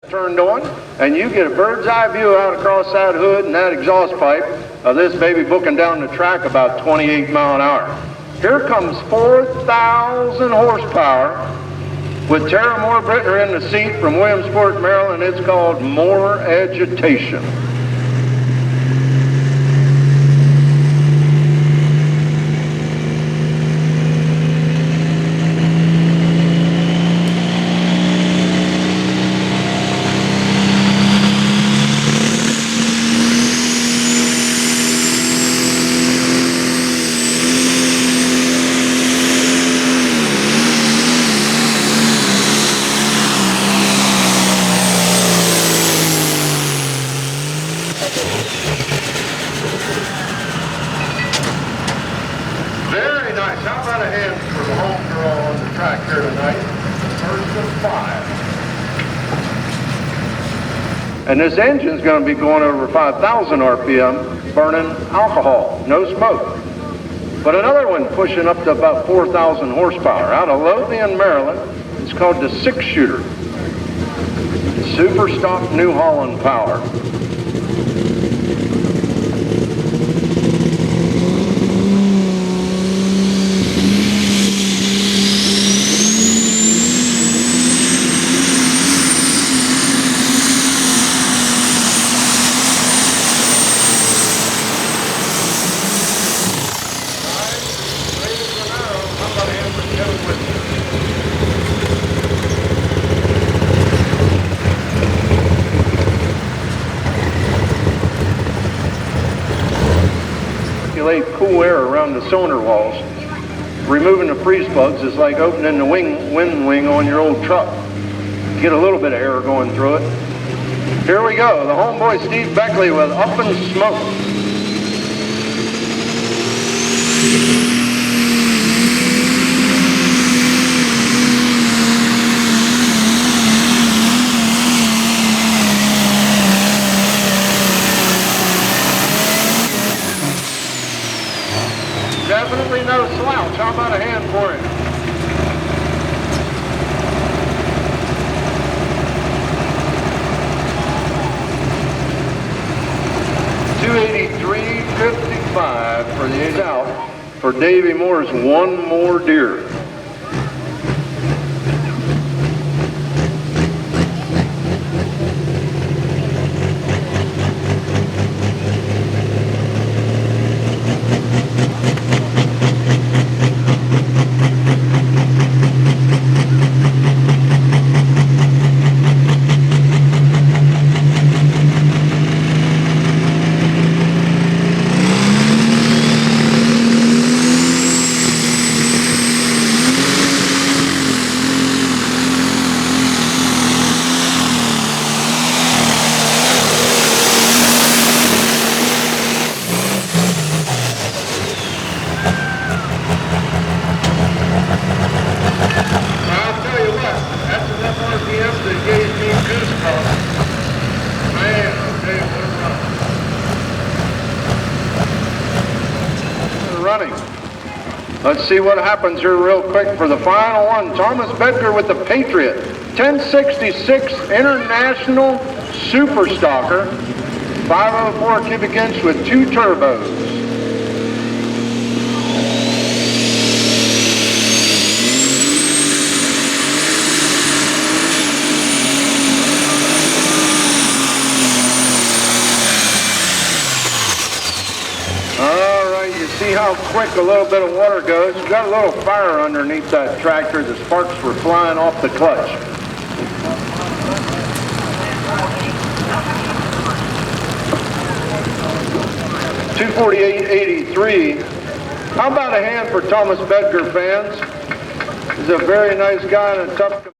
Turned on, and you get a bird's eye view out across that hood and that exhaust pipe of this baby booking down the track about 28 mile an hour. Here comes 4,000 horsepower with Tara Moore Brittner in the seat from Williamsport, Maryland. It's called More Agitation. Very nice. How about a hand for the home girl on the track here tonight? First of 5. And this engine's going to be going over 5,000 RPM, burning alcohol, no smoke. But another one pushing up to about 4,000 horsepower out of Lothian, Maryland. It's called the 6-shooter. Super stock New Holland power. Cool air around the cylinder walls. Removing the freeze plugs is like opening the wind wing on your old truck. Get a little bit of air going through it. Here we go, the homeboy Steve Beckley with Up in Smoke. Definitely no slouch. How about a hand for him? $283.55 for the 8 out for Davy Moore's One More Deer. Running. Let's see what happens here real quick for the final one. Thomas Bedgar with the Patriot 1066 International Super Stalker, 504 cubic inch with 2 turbos. See how quick a little bit of water goes. We've got a little fire underneath that tractor. The sparks were flying off the clutch. $248.83. How about a hand for Thomas Bedgar, fans? He's a very nice guy and a tough